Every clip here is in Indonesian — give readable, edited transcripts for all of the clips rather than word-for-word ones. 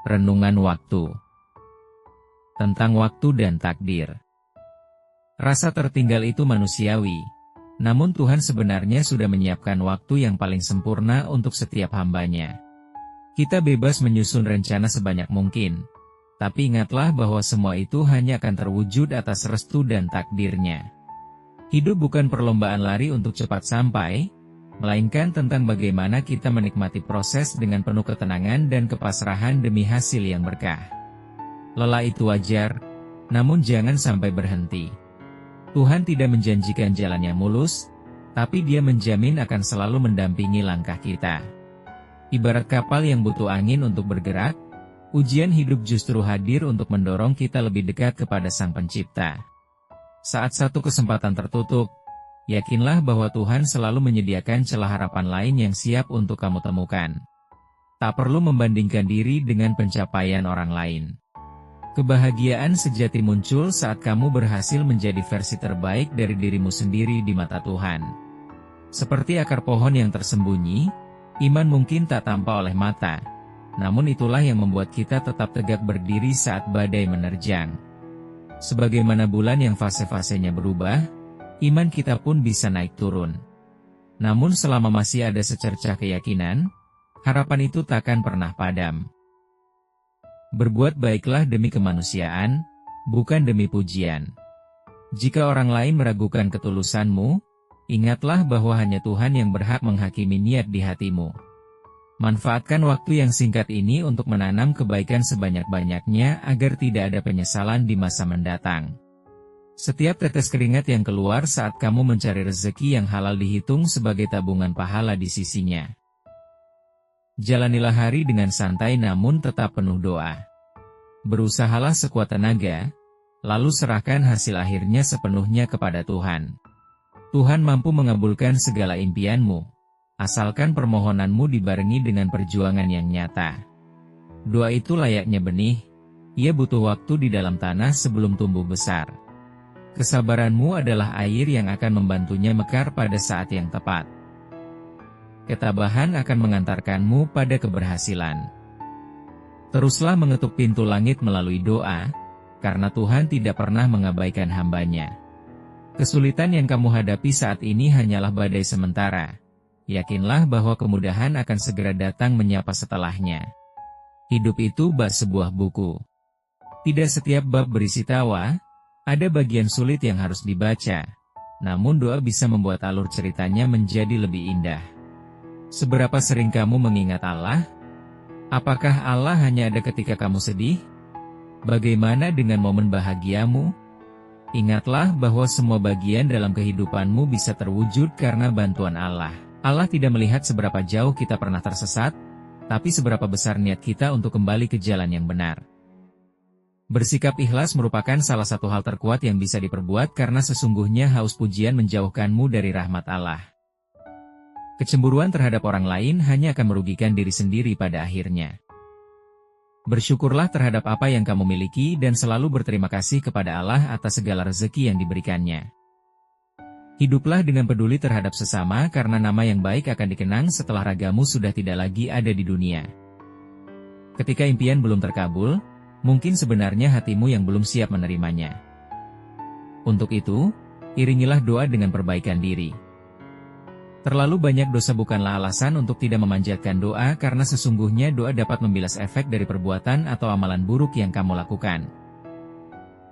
Renungan waktu. Tentang waktu dan takdir. Rasa tertinggal itu manusiawi, namun Tuhan sebenarnya sudah menyiapkan waktu yang paling sempurna untuk setiap hamba-Nya. Kita bebas menyusun rencana sebanyak mungkin, tapi ingatlah bahwa semua itu hanya akan terwujud atas restu dan takdir-Nya. Hidup bukan perlombaan lari untuk cepat sampai, melainkan tentang bagaimana kita menikmati proses dengan penuh ketenangan dan kepasrahan demi hasil yang berkah. Lelah itu wajar, namun jangan sampai berhenti. Tuhan tidak menjanjikan jalan yang mulus, tapi Dia menjamin akan selalu mendampingi langkah kita. Ibarat kapal yang butuh angin untuk bergerak, ujian hidup justru hadir untuk mendorong kita lebih dekat kepada Sang Pencipta. Saat satu kesempatan tertutup, yakinlah bahwa Tuhan selalu menyediakan celah harapan lain yang siap untuk kamu temukan. Tak perlu membandingkan diri dengan pencapaian orang lain. Kebahagiaan sejati muncul saat kamu berhasil menjadi versi terbaik dari dirimu sendiri di mata Tuhan. Seperti akar pohon yang tersembunyi, iman mungkin tak tampak oleh mata, namun itulah yang membuat kita tetap tegak berdiri saat badai menerjang. Sebagaimana bulan yang fase-fasenya berubah, iman kita pun bisa naik turun. Namun selama masih ada secercah keyakinan, harapan itu takkan pernah padam. Berbuat baiklah demi kemanusiaan, bukan demi pujian. Jika orang lain meragukan ketulusanmu, ingatlah bahwa hanya Tuhan yang berhak menghakimi niat di hatimu. Manfaatkan waktu yang singkat ini untuk menanam kebaikan sebanyak-banyaknya agar tidak ada penyesalan di masa mendatang. Setiap tetes keringat yang keluar saat kamu mencari rezeki yang halal dihitung sebagai tabungan pahala di sisinya. Jalanilah hari dengan santai namun tetap penuh doa. Berusahalah sekuat tenaga, lalu serahkan hasil akhirnya sepenuhnya kepada Tuhan. Tuhan mampu mengabulkan segala impianmu, asalkan permohonanmu dibarengi dengan perjuangan yang nyata. Doa itu layaknya benih, ia butuh waktu di dalam tanah sebelum tumbuh besar. Kesabaranmu adalah air yang akan membantunya mekar pada saat yang tepat. Ketabahan akan mengantarkanmu pada keberhasilan. Teruslah mengetuk pintu langit melalui doa, karena Tuhan tidak pernah mengabaikan hamba-Nya. Kesulitan yang kamu hadapi saat ini hanyalah badai sementara. Yakinlah bahwa kemudahan akan segera datang menyapa setelahnya. Hidup itu bak sebuah buku. Tidak setiap bab berisi tawa, ada bagian sulit yang harus dibaca. Namun doa bisa membuat alur ceritanya menjadi lebih indah. Seberapa sering kamu mengingat Allah? Apakah Allah hanya ada ketika kamu sedih? Bagaimana dengan momen bahagiamu? Ingatlah bahwa semua bagian dalam kehidupanmu bisa terwujud karena bantuan Allah. Allah tidak melihat seberapa jauh kita pernah tersesat, tapi seberapa besar niat kita untuk kembali ke jalan yang benar. Bersikap ikhlas merupakan salah satu hal terkuat yang bisa diperbuat karena sesungguhnya haus pujian menjauhkanmu dari rahmat Allah. Kecemburuan terhadap orang lain hanya akan merugikan diri sendiri pada akhirnya. Bersyukurlah terhadap apa yang kamu miliki dan selalu berterima kasih kepada Allah atas segala rezeki yang diberikannya. Hiduplah dengan peduli terhadap sesama karena nama yang baik akan dikenang setelah ragamu sudah tidak lagi ada di dunia. Ketika impian belum terkabul, mungkin sebenarnya hatimu yang belum siap menerimanya. Untuk itu, iringilah doa dengan perbaikan diri. Terlalu banyak dosa bukanlah alasan untuk tidak memanjatkan doa karena sesungguhnya doa dapat membilas efek dari perbuatan atau amalan buruk yang kamu lakukan.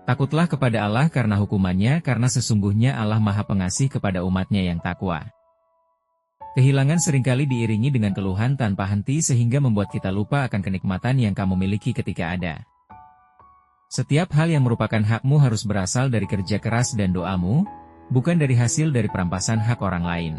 Takutlah kepada Allah karena hukumannya karena sesungguhnya Allah Maha Pengasih kepada umat-Nya yang takwa. Kehilangan seringkali diiringi dengan keluhan tanpa henti sehingga membuat kita lupa akan kenikmatan yang kamu miliki ketika ada. Setiap hal yang merupakan hakmu harus berasal dari kerja keras dan doamu, bukan dari hasil dari perampasan hak orang lain.